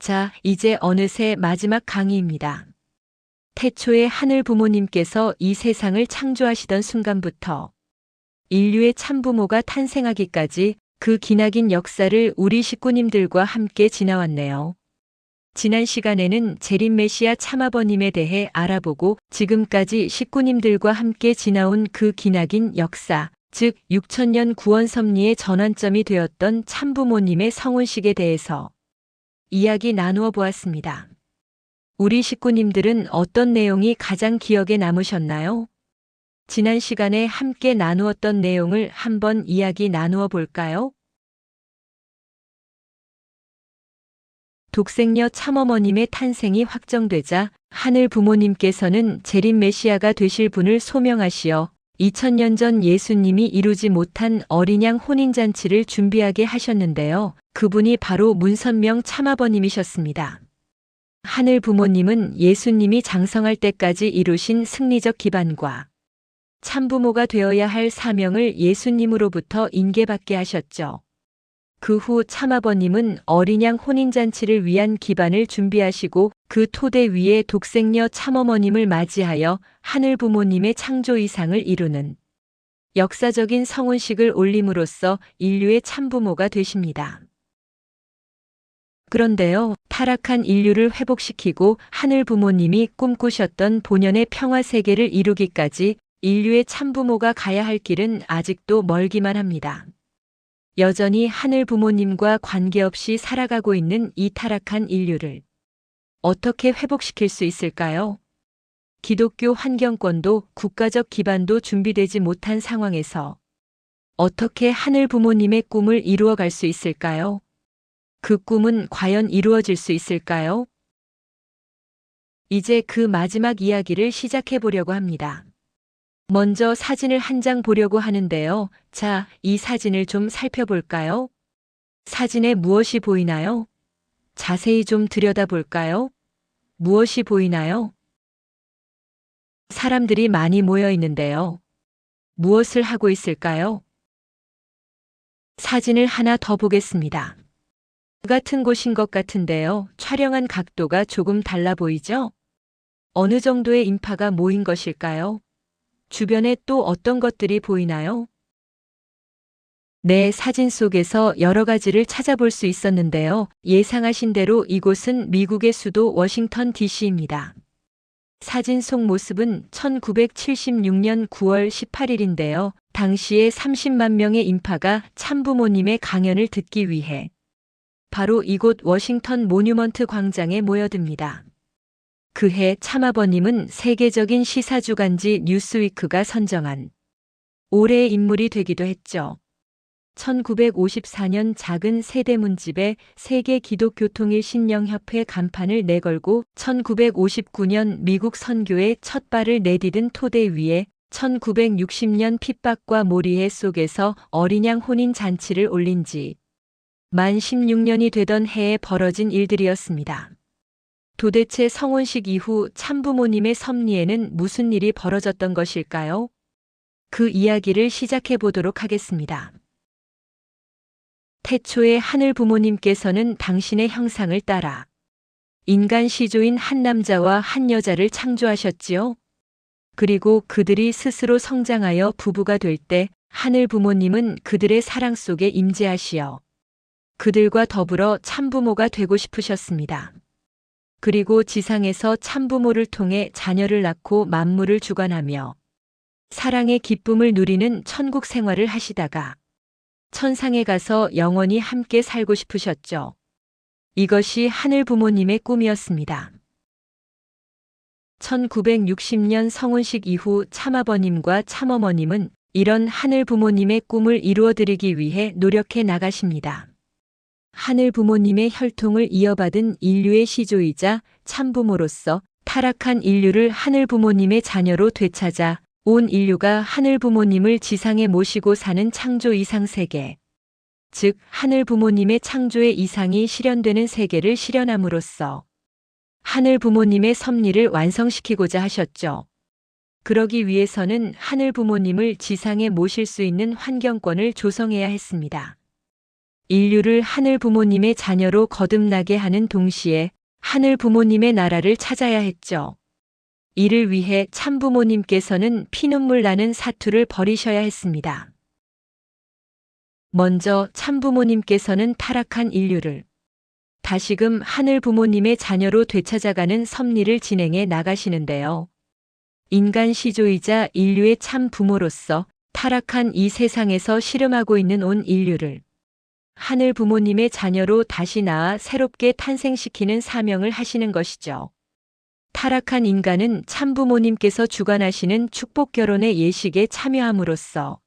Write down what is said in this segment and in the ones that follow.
자, 이제 어느새 마지막 강의입니다. 태초에 하늘 부모님께서 이 세상을 창조하시던 순간부터 인류의 참부모가 탄생하기까지 그 기나긴 역사를 우리 식구님들과 함께 지나왔네요. 지난 시간에는 재림 메시아 참아버님에 대해 알아보고 지금까지 식구님들과 함께 지나온 그 기나긴 역사, 즉 6000년 구원 섭리의 전환점이 되었던 참부모님의 성혼식에 대해서 이야기 나누어 보았습니다. 우리 식구님들은 어떤 내용이 가장 기억에 남으셨나요? 지난 시간에 함께 나누었던 내용을 한번 이야기 나누어 볼까요? 독생녀 참어머님의 탄생이 확정되자 하늘 부모님께서는 재림 메시아가 되실 분을 소명하시어 2000년 전 예수님이 이루지 못한 어린 양 혼인잔치를 준비하게 하셨는데요. 그분이 바로 문선명 참아버님이셨습니다. 하늘 부모님은 예수님이 장성할 때까지 이루신 승리적 기반과 참부모가 되어야 할 사명을 예수님으로부터 인계받게 하셨죠. 그 후 참아버님은 어린 양 혼인잔치를 위한 기반을 준비하시고 그 토대 위에 독생녀 참어머님을 맞이하여 하늘 부모님의 창조 이상을 이루는 역사적인 성혼식을 올림으로써 인류의 참부모가 되십니다. 그런데요, 타락한 인류를 회복시키고 하늘 부모님이 꿈꾸셨던 본연의 평화 세계를 이루기까지 인류의 참부모가 가야 할 길은 아직도 멀기만 합니다. 여전히 하늘 부모님과 관계없이 살아가고 있는 이 타락한 인류를 어떻게 회복시킬 수 있을까요? 기독교 환경권도 국가적 기반도 준비되지 못한 상황에서 어떻게 하늘 부모님의 꿈을 이루어갈 수 있을까요? 그 꿈은 과연 이루어질 수 있을까요? 이제 그 마지막 이야기를 시작해 보려고 합니다. 먼저 사진을 한 장 보려고 하는데요. 자, 이 사진을 좀 살펴볼까요? 사진에 무엇이 보이나요? 자세히 좀 들여다볼까요? 무엇이 보이나요? 사람들이 많이 모여 있는데요. 무엇을 하고 있을까요? 사진을 하나 더 보겠습니다. 같은 곳인 것 같은데요. 촬영한 각도가 조금 달라 보이죠? 어느 정도의 인파가 모인 것일까요? 주변에 또 어떤 것들이 보이나요? 네, 사진 속에서 여러 가지를 찾아볼 수 있었는데요. 예상하신 대로 이곳은 미국의 수도 워싱턴 DC입니다. 사진 속 모습은 1976년 9월 18일인데요. 당시에 30만 명의 인파가 참부모님의 강연을 듣기 위해 바로 이곳 워싱턴 모뉴먼트 광장에 모여듭니다. 그해 참아버님은 세계적인 시사주간지 뉴스위크가 선정한 올해의 인물이 되기도 했죠. 1954년 작은 세대문집에 세계 기독교통일 신령협회 간판을 내걸고 1959년 미국 선교에 첫 발을 내디딘 토대 위에 1960년 핍박과 몰이해 속에서 어린 양 혼인 잔치를 올린 지 만 16년이 되던 해에 벌어진 일들이었습니다. 도대체 성혼식 이후 참부모님의 섭리에는 무슨 일이 벌어졌던 것일까요? 그 이야기를 시작해 보도록 하겠습니다. 태초에 하늘 부모님께서는 당신의 형상을 따라 인간 시조인 한 남자와 한 여자를 창조하셨지요. 그리고 그들이 스스로 성장하여 부부가 될 때 하늘 부모님은 그들의 사랑 속에 임재하시어 그들과 더불어 참부모가 되고 싶으셨습니다. 그리고 지상에서 참부모를 통해 자녀를 낳고 만물을 주관하며 사랑의 기쁨을 누리는 천국 생활을 하시다가 천상에 가서 영원히 함께 살고 싶으셨죠. 이것이 하늘 부모님의 꿈이었습니다. 1960년 성혼식 이후 참아버님과 참어머님은 이런 하늘 부모님의 꿈을 이루어드리기 위해 노력해 나가십니다. 하늘 부모님의 혈통을 이어받은 인류의 시조이자 참부모로서 타락한 인류를 하늘 부모님의 자녀로 되찾아 온 인류가 하늘 부모님을 지상에 모시고 사는 창조 이상 세계, 즉 하늘 부모님의 창조의 이상이 실현되는 세계를 실현함으로써 하늘 부모님의 섭리를 완성시키고자 하셨죠. 그러기 위해서는 하늘 부모님을 지상에 모실 수 있는 환경권을 조성해야 했습니다. 인류를 하늘 부모님의 자녀로 거듭나게 하는 동시에 하늘 부모님의 나라를 찾아야 했죠. 이를 위해 참부모님께서는 피눈물 나는 사투를 벌이셔야 했습니다. 먼저 참부모님께서는 타락한 인류를 다시금 하늘 부모님의 자녀로 되찾아가는 섭리를 진행해 나가시는데요. 인간 시조이자 인류의 참 부모로서 타락한 이 세상에서 씨름하고 있는 온 인류를 하늘 부모님의 자녀로 다시 낳아 새롭게 탄생시키는 사명을 하시는 것이죠. 타락한 인간은 참부모님께서 주관하시는 축복 결혼의 예식에 참여함으로써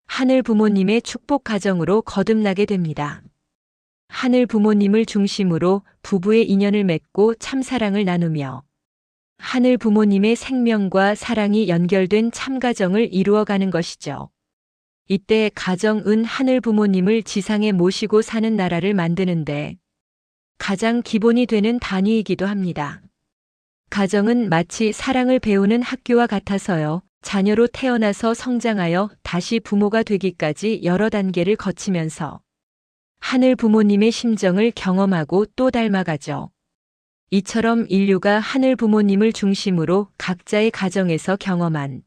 하늘 부모님의 축복 가정으로 거듭나게 됩니다. 하늘 부모님을 중심으로 부부의 인연을 맺고 참사랑을 나누며 하늘 부모님의 생명과 사랑이 연결된 참가정을 이루어가는 것이죠. 이때 가정은 하늘 부모님을 지상에 모시고 사는 나라를 만드는데 가장 기본이 되는 단위이기도 합니다. 가정은 마치 사랑을 배우는 학교와 같아서요. 자녀로 태어나서 성장하여 다시 부모가 되기까지 여러 단계를 거치면서 하늘 부모님의 심정을 경험하고 또 닮아가죠. 이처럼 인류가 하늘 부모님을 중심으로 각자의 가정에서 경험한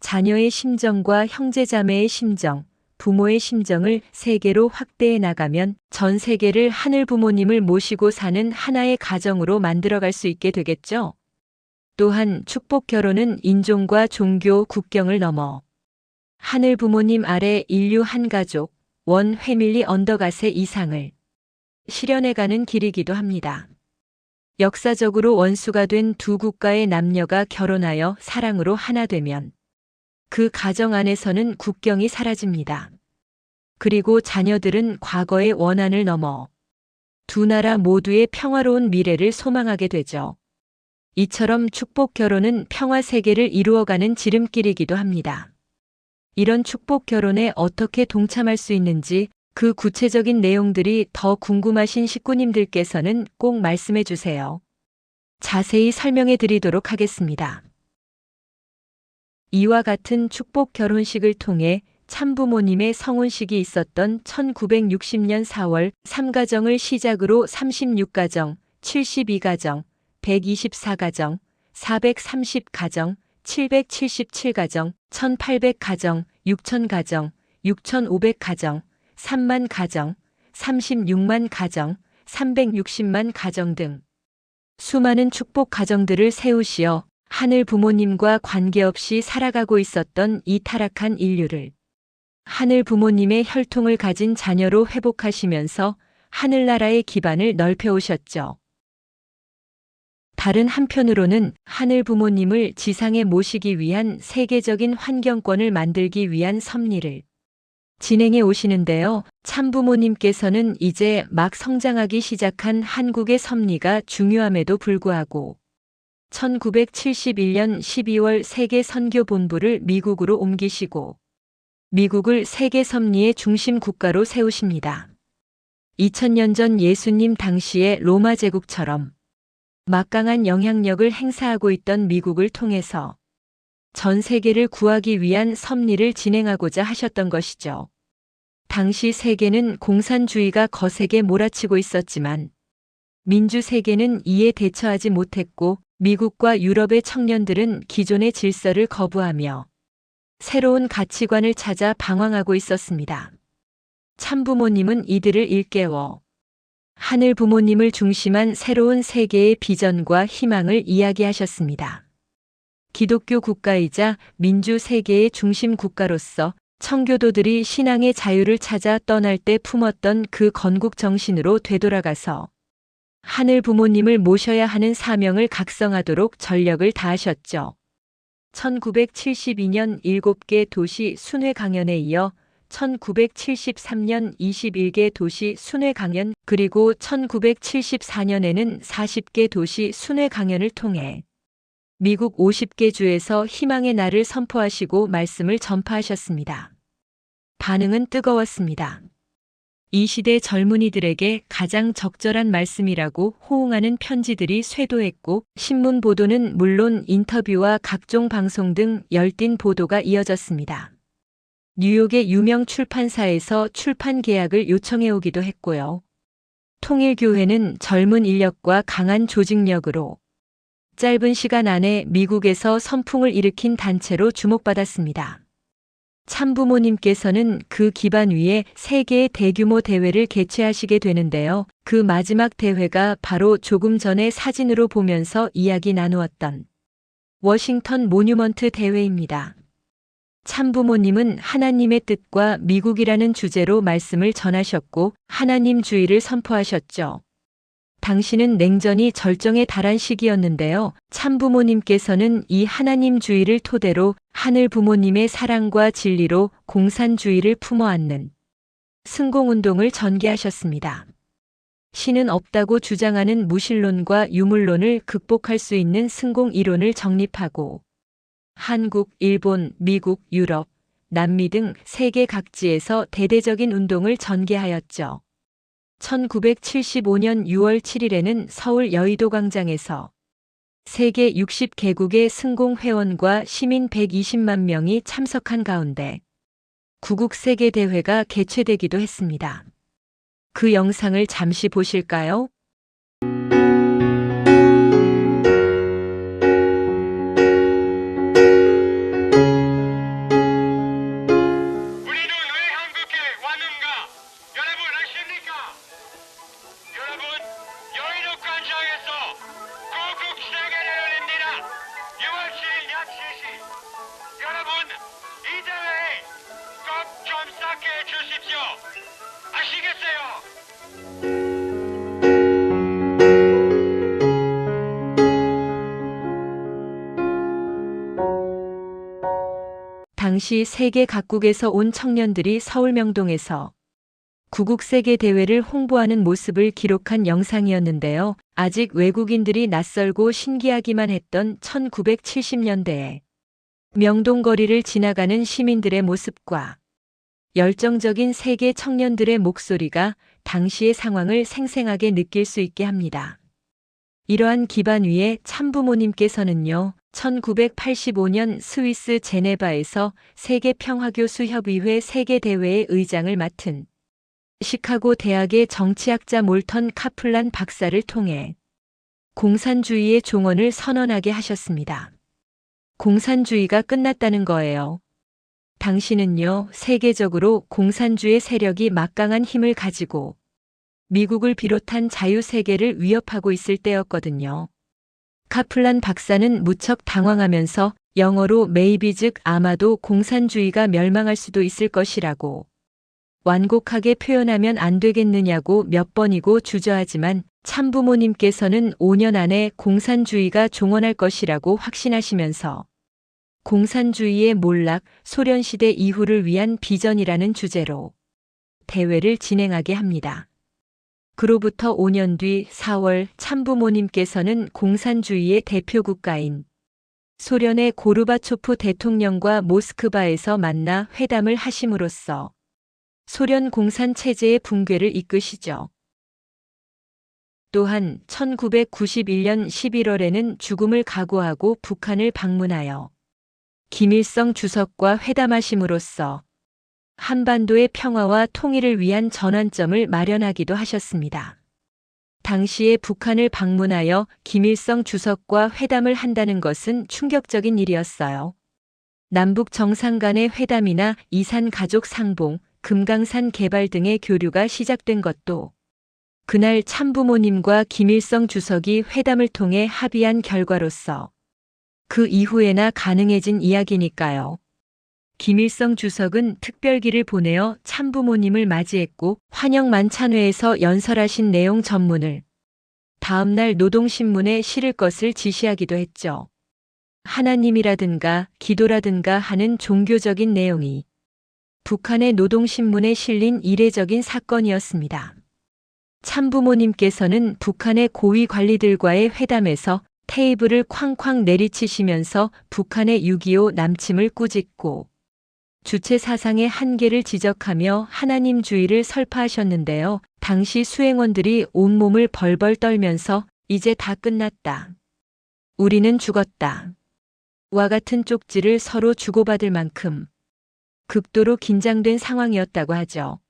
자녀의 심정과 형제자매의 심정, 부모의 심정을 세계로 확대해 나가면 전 세계를 하늘 부모님을 모시고 사는 하나의 가정으로 만들어갈 수 있게 되겠죠. 또한 축복 결혼은 인종과 종교, 국경을 넘어 하늘 부모님 아래 인류 한 가족, 원 패밀리 언더갓의 이상을 실현해가는 길이기도 합니다. 역사적으로 원수가 된 두 국가의 남녀가 결혼하여 사랑으로 하나 되면 그 가정 안에서는 국경이 사라집니다. 그리고 자녀들은 과거의 원한을 넘어 두 나라 모두의 평화로운 미래를 소망하게 되죠. 이처럼 축복 결혼은 평화 세계를 이루어가는 지름길이기도 합니다. 이런 축복 결혼에 어떻게 동참할 수 있는지 그 구체적인 내용들이 더 궁금하신 식구님들께서는 꼭 말씀해 주세요. 자세히 설명해 드리도록 하겠습니다. 이와 같은 축복 결혼식을 통해 참부모님의 성혼식이 있었던 1960년 4월 3가정을 시작으로 36가정, 72가정, 124가정, 430가정, 777가정, 1800가정, 6000가정, 6500가정, 3만 가정, 36만 가정, 360만 가정 등 수많은 축복 가정들을 세우시어 하늘 부모님과 관계없이 살아가고 있었던 이 타락한 인류를 하늘 부모님의 혈통을 가진 자녀로 회복하시면서 하늘나라의 기반을 넓혀오셨죠. 다른 한편으로는 하늘 부모님을 지상에 모시기 위한 세계적인 환경권을 만들기 위한 섭리를 진행해 오시는데요. 참부모님께서는 이제 막 성장하기 시작한 한국의 섭리가 중요함에도 불구하고 1971년 12월 세계 선교본부를 미국으로 옮기시고 미국을 세계 섭리의 중심 국가로 세우십니다. 2000년 전 예수님 당시의 로마 제국처럼 막강한 영향력을 행사하고 있던 미국을 통해서 전 세계를 구하기 위한 섭리를 진행하고자 하셨던 것이죠. 당시 세계는 공산주의가 거세게 몰아치고 있었지만 민주 세계는 이에 대처하지 못했고 미국과 유럽의 청년들은 기존의 질서를 거부하며 새로운 가치관을 찾아 방황하고 있었습니다. 참부모님은 이들을 일깨워 하늘 부모님을 중심한 새로운 세계의 비전과 희망을 이야기하셨습니다. 기독교 국가이자 민주 세계의 중심 국가로서 청교도들이 신앙의 자유를 찾아 떠날 때 품었던 그 건국 정신으로 되돌아가서 하늘 부모님을 모셔야 하는 사명을 각성하도록 전력을 다하셨죠. 1972년 7개 도시 순회 강연에 이어 1973년 21개 도시 순회 강연 그리고 1974년에는 40개 도시 순회 강연을 통해 미국 50개 주에서 희망의 날을 선포하시고 말씀을 전파하셨습니다. 반응은 뜨거웠습니다. 이 시대 젊은이들에게 가장 적절한 말씀이라고 호응하는 편지들이 쇄도했고 신문 보도는 물론 인터뷰와 각종 방송 등 열띤 보도가 이어졌습니다. 뉴욕의 유명 출판사에서 출판 계약을 요청해 오기도 했고요. 통일교회는 젊은 인력과 강한 조직력으로 짧은 시간 안에 미국에서 선풍을 일으킨 단체로 주목받았습니다. 참부모님께서는 그 기반 위에 세계의 대규모 대회를 개최하시게 되는데요. 그 마지막 대회가 바로 조금 전에 사진으로 보면서 이야기 나누었던 워싱턴 모뉴먼트 대회입니다. 참부모님은 하나님의 뜻과 미국이라는 주제로 말씀을 전하셨고 하나님주의를 선포하셨죠. 당시는 냉전이 절정에 달한 시기였는데요. 참부모님께서는 이 하나님주의를 토대로 하늘 부모님의 사랑과 진리로 공산주의를 품어 안는 승공운동을 전개하셨습니다. 신은 없다고 주장하는 무신론과 유물론을 극복할 수 있는 승공 이론을 정립하고 한국, 일본, 미국, 유럽, 남미 등 세계 각지에서 대대적인 운동을 전개하였죠. 1975년 6월 7일에는 서울 여의도 광장에서 세계 60개국의 승공 회원과 시민 120만 명이 참석한 가운데 구국 세계대회가 개최되기도 했습니다. 그 영상을 잠시 보실까요? 당시 세계 각국에서 온 청년들이 서울 명동에서 구국 세계 대회를 홍보하는 모습을 기록한 영상이었는데요. 아직 외국인들이 낯설고 신기하기만 했던 1970년대에 명동 거리를 지나가는 시민들의 모습과 열정적인 세계 청년들의 목소리가 당시의 상황을 생생하게 느낄 수 있게 합니다. 이러한 기반 위에 참부모님께서는요, 1985년 스위스 제네바에서 세계평화교수협의회 세계대회의 의장을 맡은 시카고 대학의 정치학자 몰턴 카플란 박사를 통해 공산주의의 종언을 선언하게 하셨습니다. 공산주의가 끝났다는 거예요. 당시는요, 세계적으로 공산주의 세력이 막강한 힘을 가지고 미국을 비롯한 자유세계를 위협하고 있을 때였거든요. 카플란 박사는 무척 당황하면서 영어로 maybe 즉 아마도 공산주의가 멸망할 수도 있을 것이라고 완곡하게 표현하면 안 되겠느냐고 몇 번이고 주저하지만 참부모님께서는 5년 안에 공산주의가 종언할 것이라고 확신하시면서 공산주의의 몰락, 소련시대 이후를 위한 비전이라는 주제로 대회를 진행하게 합니다. 그로부터 5년 뒤 4월 참부모님께서는 공산주의의 대표 국가인 소련의 고르바초프 대통령과 모스크바에서 만나 회담을 하심으로써 소련 공산체제의 붕괴를 이끄시죠. 또한 1991년 11월에는 죽음을 각오하고 북한을 방문하여 김일성 주석과 회담하심으로써 한반도의 평화와 통일을 위한 전환점을 마련하기도 하셨습니다. 당시에 북한을 방문하여 김일성 주석과 회담을 한다는 것은 충격적인 일이었어요. 남북 정상 간의 회담이나 이산 가족 상봉, 금강산 개발 등의 교류가 시작된 것도 그날 참부모님과 김일성 주석이 회담을 통해 합의한 결과로서 그 이후에나 가능해진 이야기니까요. 김일성 주석은 특별기를 보내어 참부모님을 맞이했고 환영 만찬회에서 연설하신 내용 전문을 다음날 노동신문에 실을 것을 지시하기도 했죠. 하나님이라든가 기도라든가 하는 종교적인 내용이 북한의 노동신문에 실린 이례적인 사건이었습니다. 참부모님께서는 북한의 고위 관리들과의 회담에서 테이블을 쾅쾅 내리치시면서 북한의 6.25 남침을 꾸짖고 주체 사상의 한계를 지적하며 하나님주의를 설파하셨는데요. 당시 수행원들이 온몸을 벌벌 떨면서 이제 다 끝났다. 우리는 죽었다. 와 같은 쪽지를 서로 주고받을 만큼 극도로 긴장된 상황이었다고 하죠.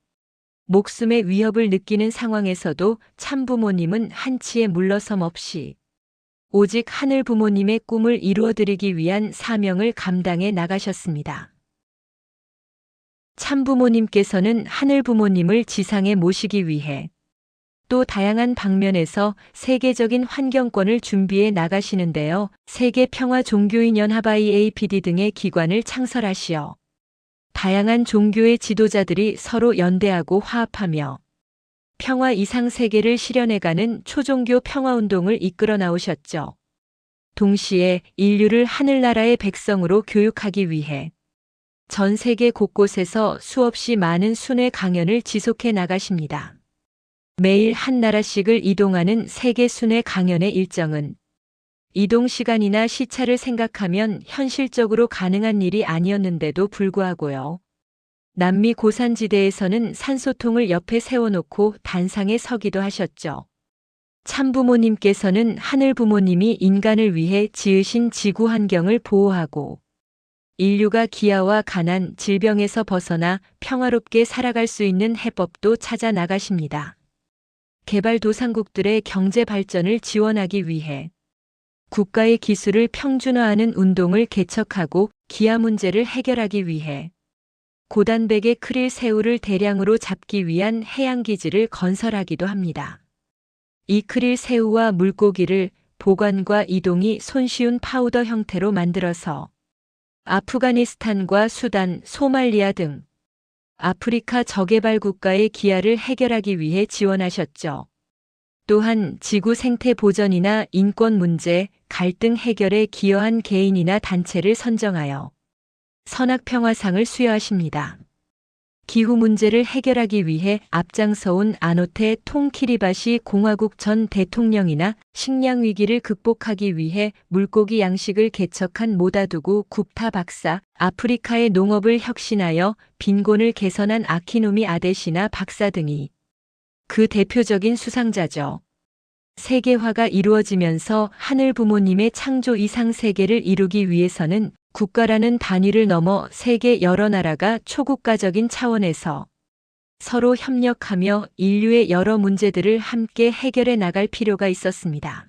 목숨의 위협을 느끼는 상황에서도 참부모님은 한치의 물러섬 없이 오직 하늘 부모님의 꿈을 이루어드리기 위한 사명을 감당해 나가셨습니다. 참부모님께서는 하늘 부모님을 지상에 모시기 위해 또 다양한 방면에서 세계적인 환경권을 준비해 나가시는데요. 세계평화종교인연합 IAPD 등의 기관을 창설하시어 다양한 종교의 지도자들이 서로 연대하고 화합하며 평화 이상 세계를 실현해가는 초종교 평화운동을 이끌어 나오셨죠. 동시에 인류를 하늘나라의 백성으로 교육하기 위해 전 세계 곳곳에서 수없이 많은 순회 강연을 지속해 나가십니다. 매일 한 나라씩을 이동하는 세계 순회 강연의 일정은 이동 시간이나 시차를 생각하면 현실적으로 가능한 일이 아니었는데도 불구하고요. 남미 고산지대에서는 산소통을 옆에 세워놓고 단상에 서기도 하셨죠. 참부모님께서는 하늘 부모님이 인간을 위해 지으신 지구 환경을 보호하고 인류가 기아와 가난, 질병에서 벗어나 평화롭게 살아갈 수 있는 해법도 찾아 나가십니다. 개발도상국들의 경제 발전을 지원하기 위해 국가의 기술을 평준화하는 운동을 개척하고 기아 문제를 해결하기 위해 고단백의 크릴 새우를 대량으로 잡기 위한 해양기지를 건설하기도 합니다. 이 크릴 새우와 물고기를 보관과 이동이 손쉬운 파우더 형태로 만들어서 아프가니스탄과 수단, 소말리아 등 아프리카 저개발 국가의 기아를 해결하기 위해 지원하셨죠. 또한 지구 생태 보전이나 인권 문제, 갈등 해결에 기여한 개인이나 단체를 선정하여 선악평화상을 수여하십니다. 기후 문제를 해결하기 위해 앞장서온 아노테 통키리바시 공화국 전 대통령이나 식량 위기를 극복하기 위해 물고기 양식을 개척한 모다두구 굽타 박사, 아프리카의 농업을 혁신하여 빈곤을 개선한 아키노미 아데시나 박사 등이 그 대표적인 수상자죠. 세계화가 이루어지면서 하늘 부모님의 창조 이상 세계를 이루기 위해서는 국가라는 단위를 넘어 세계 여러 나라가 초국가적인 차원에서 서로 협력하며 인류의 여러 문제들을 함께 해결해 나갈 필요가 있었습니다.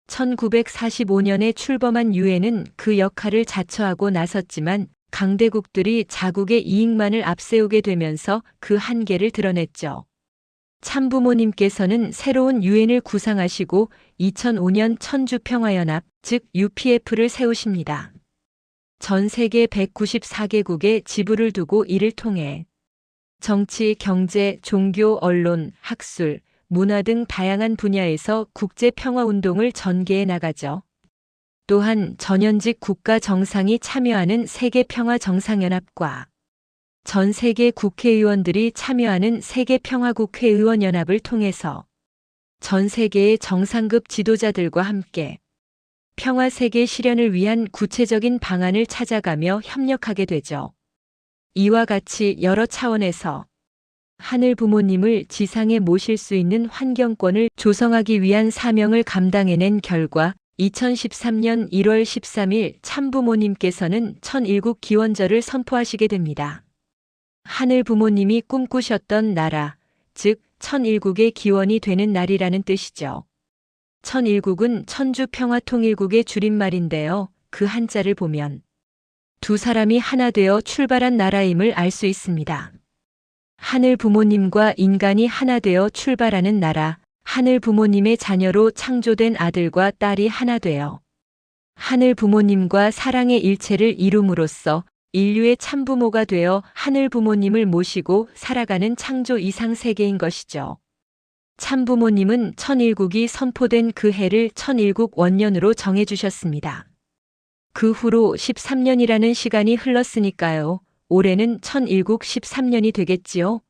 1945년에 출범한 유엔은 그 역할을 자처하고 나섰지만 강대국들이 자국의 이익만을 앞세우게 되면서 그 한계를 드러냈죠. 참부모님께서는 새로운 유엔을 구상하시고 2005년 천주평화연합, 즉 UPF를 세우십니다. 전 세계 194개국에 지부를 두고 이를 통해 정치, 경제, 종교, 언론, 학술, 문화 등 다양한 분야에서 국제 평화 운동을 전개해 나가죠. 또한 전현직 국가 정상이 참여하는 세계 평화 정상연합과 전 세계 국회의원들이 참여하는 세계 평화 국회의원 연합을 통해서 전 세계의 정상급 지도자들과 함께 평화 세계 실현을 위한 구체적인 방안을 찾아가며 협력하게 되죠. 이와 같이 여러 차원에서 하늘 부모님을 지상에 모실 수 있는 환경권을 조성하기 위한 사명을 감당해낸 결과 2013년 1월 13일 참부모님께서는 천일국 기원절을 선포하시게 됩니다. 하늘 부모님이 꿈꾸셨던 나라, 즉 천일국의 기원이 되는 날이라는 뜻이죠. 천일국은 천주평화통일국의 줄임말인데요. 그 한자를 보면 두 사람이 하나 되어 출발한 나라임을 알 수 있습니다. 하늘 부모님과 인간이 하나 되어 출발하는 나라, 하늘 부모님의 자녀로 창조된 아들과 딸이 하나 되어 하늘 부모님과 사랑의 일체를 이룸으로써 인류의 참부모가 되어 하늘 부모님을 모시고 살아가는 창조 이상 세계인 것이죠. 참부모님은 천일국이 선포된 그 해를 천일국 원년으로 정해주셨습니다. 그 후로 13년이라는 시간이 흘렀으니까요. 올해는 천일국 13년이 되겠지요.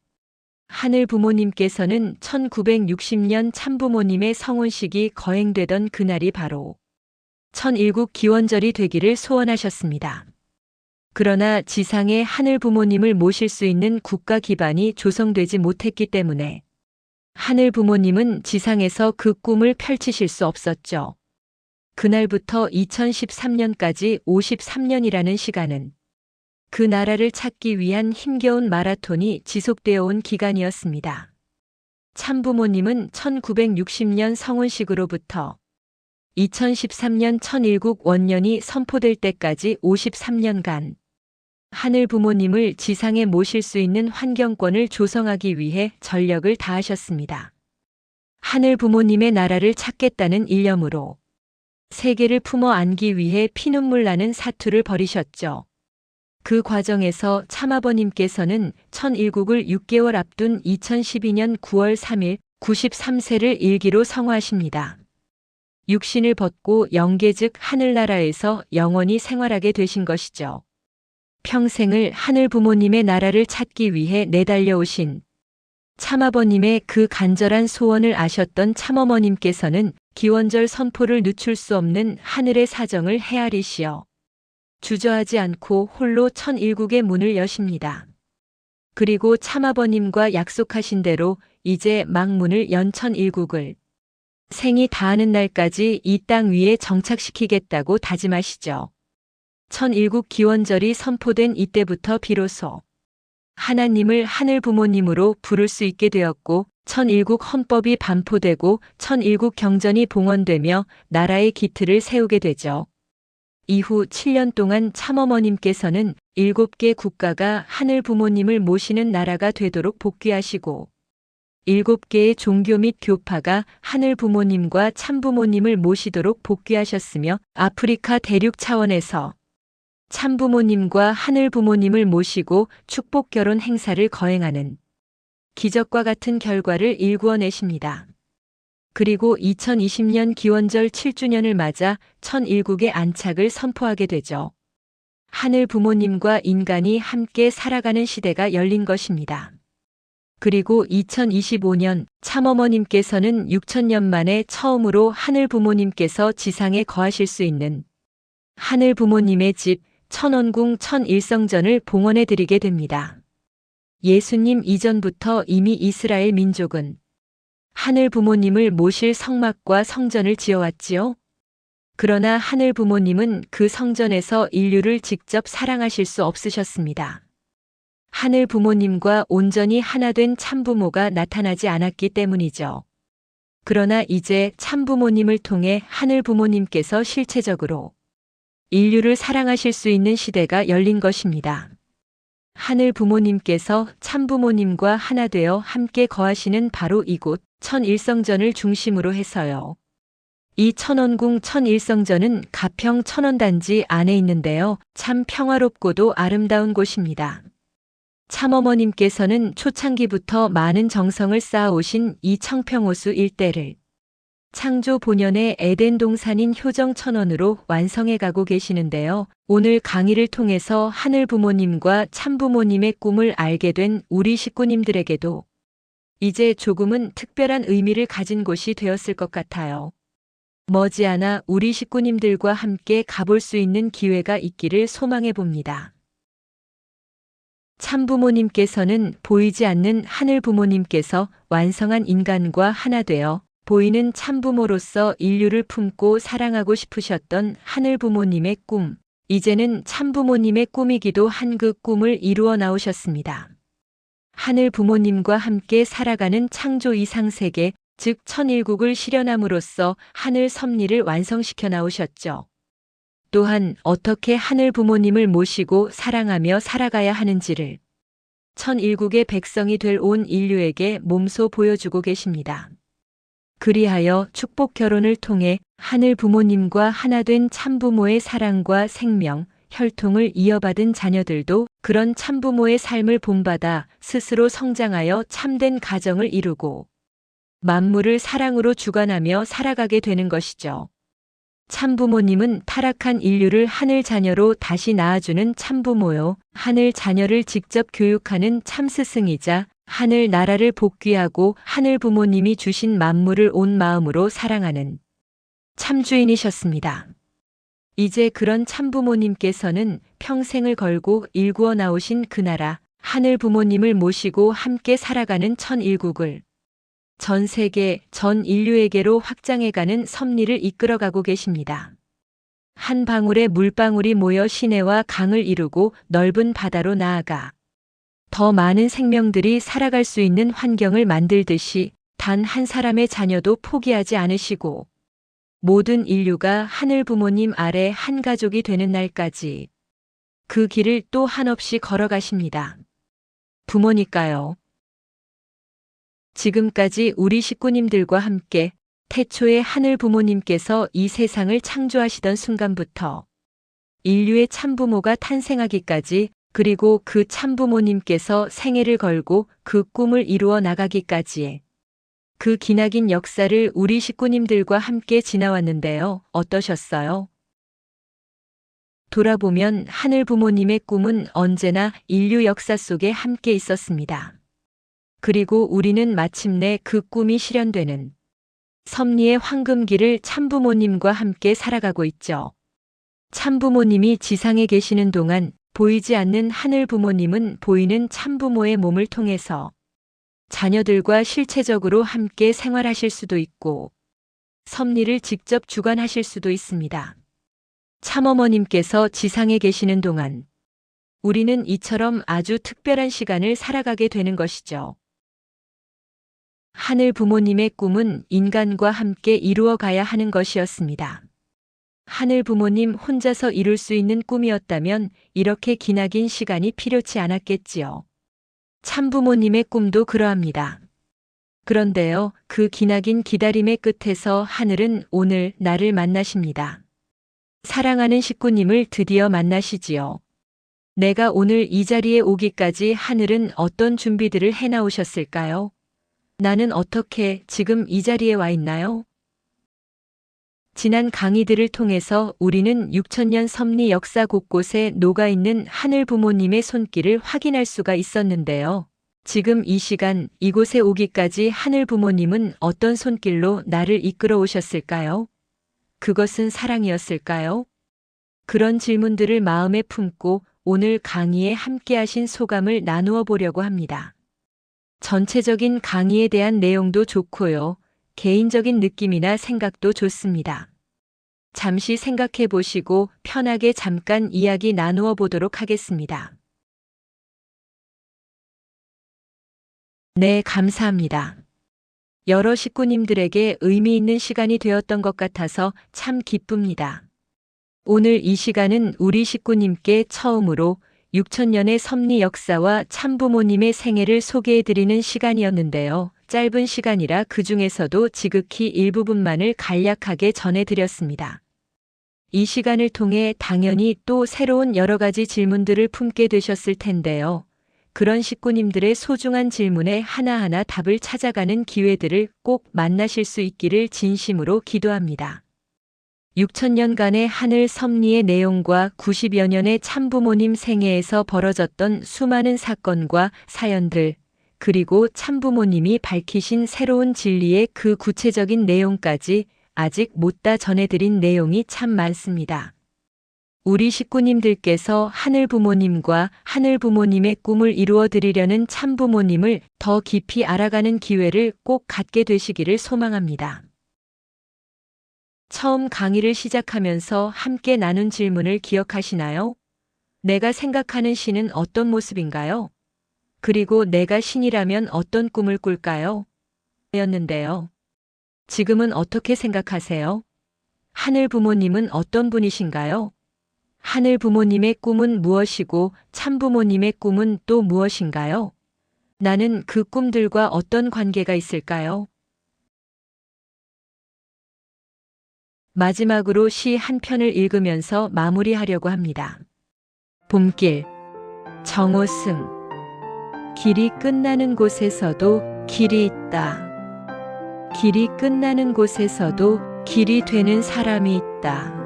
하늘 부모님께서는 1960년 참부모님의 성혼식이 거행되던 그날이 바로 천일국 기원절이 되기를 소원하셨습니다. 그러나 지상에 하늘 부모님을 모실 수 있는 국가 기반이 조성되지 못했기 때문에 하늘 부모님은 지상에서 그 꿈을 펼치실 수 없었죠. 그날부터 2013년까지 53년이라는 시간은 그 나라를 찾기 위한 힘겨운 마라톤이 지속되어 온 기간이었습니다. 참부모님은 1960년 성운식으로부터 2013년 천일국 원년이 선포될 때까지 53년간 하늘 부모님을 지상에 모실 수 있는 환경권을 조성하기 위해 전력을 다하셨습니다. 하늘 부모님의 나라를 찾겠다는 일념으로 세계를 품어 안기 위해 피눈물 나는 사투를 벌이셨죠. 그 과정에서 참아버님께서는 천일국을 6개월 앞둔 2012년 9월 3일 93세를 일기로 성화하십니다. 육신을 벗고 영계 즉 하늘나라에서 영원히 생활하게 되신 것이죠. 평생을 하늘 부모님의 나라를 찾기 위해 내달려오신 참아버님의 그 간절한 소원을 아셨던 참어머님께서는 기원절 선포를 늦출 수 없는 하늘의 사정을 헤아리시어 주저하지 않고 홀로 천일국의 문을 여십니다. 그리고 참아버님과 약속하신 대로 이제 막 문을 연 천일국을 생이 다하는 날까지 이 땅 위에 정착시키겠다고 다짐하시죠. 천일국 기원절이 선포된 이때부터 비로소 하나님을 하늘 부모님으로 부를 수 있게 되었고 천일국 헌법이 반포되고 천일국 경전이 봉헌되며 나라의 기틀을 세우게 되죠. 이후 7년 동안 참어머님께서는 7개 국가가 하늘 부모님을 모시는 나라가 되도록 복귀하시고 7개의 종교 및 교파가 하늘 부모님과 참부모님을 모시도록 복귀하셨으며 아프리카 대륙 차원에서 참부모님과 하늘 부모님을 모시고 축복 결혼 행사를 거행하는 기적과 같은 결과를 일구어내십니다. 그리고 2020년 기원절 7주년을 맞아 천일국의 안착을 선포하게 되죠. 하늘 부모님과 인간이 함께 살아가는 시대가 열린 것입니다. 그리고 2025년 참어머님께서는 6천년 만에 처음으로 하늘 부모님께서 지상에 거하실 수 있는 하늘 부모님의 집 천원궁 천일성전을 봉헌해 드리게 됩니다. 예수님 이전부터 이미 이스라엘 민족은 하늘 부모님을 모실 성막과 성전을 지어왔지요. 그러나 하늘 부모님은 그 성전에서 인류를 직접 사랑하실 수 없으셨습니다. 하늘 부모님과 온전히 하나 된 참부모가 나타나지 않았기 때문이죠. 그러나 이제 참부모님을 통해 하늘 부모님께서 실체적으로 인류를 사랑하실 수 있는 시대가 열린 것입니다. 하늘 부모님께서 참부모님과 하나 되어 함께 거하시는 바로 이곳 천일성전을 중심으로 해서요. 이 천원궁 천일성전은 가평 천원단지 안에 있는데요. 참 평화롭고도 아름다운 곳입니다. 참어머님께서는 초창기부터 많은 정성을 쌓아오신 이 청평호수 일대를 창조 본연의 에덴 동산인 효정 천원으로 완성해 가고 계시는데요. 오늘 강의를 통해서 하늘 부모님과 참부모님의 꿈을 알게 된 우리 식구님들에게도 이제 조금은 특별한 의미를 가진 곳이 되었을 것 같아요. 머지않아 우리 식구님들과 함께 가볼 수 있는 기회가 있기를 소망해 봅니다. 참부모님께서는 보이지 않는 하늘 부모님께서 완성한 인간과 하나 되어 보이는 참부모로서 인류를 품고 사랑하고 싶으셨던 하늘 부모님의 꿈, 이제는 참부모님의 꿈이기도 한 그 꿈을 이루어 나오셨습니다. 하늘 부모님과 함께 살아가는 창조 이상세계, 즉 천일국을 실현함으로써 하늘 섭리를 완성시켜 나오셨죠. 또한 어떻게 하늘 부모님을 모시고 사랑하며 살아가야 하는지를 천일국의 백성이 될 온 인류에게 몸소 보여주고 계십니다. 그리하여 축복 결혼을 통해 하늘 부모님과 하나 된 참부모의 사랑과 생명, 혈통을 이어받은 자녀들도 그런 참부모의 삶을 본받아 스스로 성장하여 참된 가정을 이루고 만물을 사랑으로 주관하며 살아가게 되는 것이죠. 참부모님은 타락한 인류를 하늘 자녀로 다시 낳아주는 참부모요. 하늘 자녀를 직접 교육하는 참스승이자 하늘 나라를 복귀하고 하늘 부모님이 주신 만물을 온 마음으로 사랑하는 참주인이셨습니다. 이제 그런 참부모님께서는 평생을 걸고 일구어 나오신 그 나라 하늘 부모님을 모시고 함께 살아가는 천일국을 전 세계, 전 인류에게로 확장해가는 섭리를 이끌어가고 계십니다. 한 방울의 물방울이 모여 시내와 강을 이루고 넓은 바다로 나아가 더 많은 생명들이 살아갈 수 있는 환경을 만들듯이 단 한 사람의 자녀도 포기하지 않으시고 모든 인류가 하늘 부모님 아래 한 가족이 되는 날까지 그 길을 또 한없이 걸어가십니다. 부모니까요. 지금까지 우리 식구님들과 함께 태초에 하늘 부모님께서 이 세상을 창조하시던 순간부터 인류의 참부모가 탄생하기까지, 그리고 그 참부모님께서 생애를 걸고 그 꿈을 이루어 나가기까지의 그 기나긴 역사를 우리 식구님들과 함께 지나왔는데요. 어떠셨어요? 돌아보면 하늘 부모님의 꿈은 언제나 인류 역사 속에 함께 있었습니다. 그리고 우리는 마침내 그 꿈이 실현되는 섭리의 황금길을 참부모님과 함께 살아가고 있죠. 참부모님이 지상에 계시는 동안 보이지 않는 하늘 부모님은 보이는 참부모의 몸을 통해서 자녀들과 실체적으로 함께 생활하실 수도 있고 섭리를 직접 주관하실 수도 있습니다. 참어머님께서 지상에 계시는 동안 우리는 이처럼 아주 특별한 시간을 살아가게 되는 것이죠. 하늘 부모님의 꿈은 인간과 함께 이루어 가야 하는 것이었습니다. 하늘 부모님 혼자서 이룰 수 있는 꿈이었다면 이렇게 기나긴 시간이 필요치 않았겠지요. 참부모님의 꿈도 그러합니다. 그런데요, 그 기나긴 기다림의 끝에서 하늘은 오늘 나를 만나십니다. 사랑하는 식구님을 드디어 만나시지요. 내가 오늘 이 자리에 오기까지 하늘은 어떤 준비들을 해나오셨을까요? 나는 어떻게 지금 이 자리에 와 있나요? 지난 강의들을 통해서 우리는 6000년 섭리 역사 곳곳에 녹아있는 하늘 부모님의 손길을 확인할 수가 있었는데요. 지금 이 시간 이곳에 오기까지 하늘 부모님은 어떤 손길로 나를 이끌어 오셨을까요? 그것은 사랑이었을까요? 그런 질문들을 마음에 품고 오늘 강의에 함께하신 소감을 나누어 보려고 합니다. 전체적인 강의에 대한 내용도 좋고요. 개인적인 느낌이나 생각도 좋습니다. 잠시 생각해 보시고 편하게 잠깐 이야기 나누어 보도록 하겠습니다. 네, 감사합니다. 여러 식구님들에게 의미 있는 시간이 되었던 것 같아서 참 기쁩니다. 오늘 이 시간은 우리 식구님께 처음으로 6000년의 섭리 역사와 참부모님의 생애를 소개해드리는 시간이었는데요. 짧은 시간이라 그 중에서도 지극히 일부분만을 간략하게 전해드렸습니다. 이 시간을 통해 당연히 또 새로운 여러 가지 질문들을 품게 되셨을 텐데요. 그런 식구님들의 소중한 질문에 하나하나 답을 찾아가는 기회들을 꼭 만나실 수 있기를 진심으로 기도합니다. 6000년간의 하늘 섭리의 내용과 90여 년의 참부모님 생애에서 벌어졌던 수많은 사건과 사연들, 그리고 참부모님이 밝히신 새로운 진리의 그 구체적인 내용까지 아직 못 다 전해드린 내용이 참 많습니다. 우리 식구님들께서 하늘 부모님과 하늘 부모님의 꿈을 이루어 드리려는 참부모님을 더 깊이 알아가는 기회를 꼭 갖게 되시기를 소망합니다. 처음 강의를 시작하면서 함께 나눈 질문을 기억하시나요? 내가 생각하는 신은 어떤 모습인가요? 그리고 내가 신이라면 어떤 꿈을 꿀까요? 였는데요. 지금은 어떻게 생각하세요? 하늘 부모님은 어떤 분이신가요? 하늘 부모님의 꿈은 무엇이고 참부모님의 꿈은 또 무엇인가요? 나는 그 꿈들과 어떤 관계가 있을까요? 마지막으로 시 한 편을 읽으면서 마무리하려고 합니다. 봄길, 정호승. 길이 끝나는 곳에서도 길이 있다. 길이 끝나는 곳에서도 길이 되는 사람이 있다.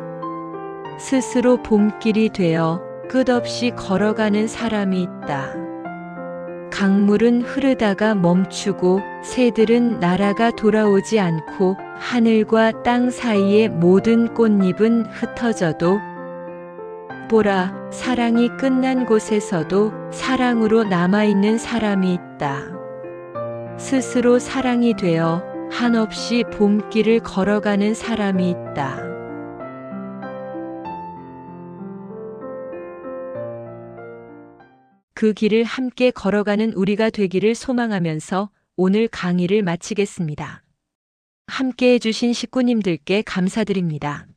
스스로 봄길이 되어 끝없이 걸어가는 사람이 있다. 강물은 흐르다가 멈추고 새들은 날아가 돌아오지 않고 하늘과 땅 사이의 모든 꽃잎은 흩어져도 보라, 사랑이 끝난 곳에서도 사랑으로 남아있는 사람이 있다. 스스로 사랑이 되어 한없이 봄길을 걸어가는 사람이 있다. 그 길을 함께 걸어가는 우리가 되기를 소망하면서 오늘 강의를 마치겠습니다. 함께 해주신 식구님들께 감사드립니다.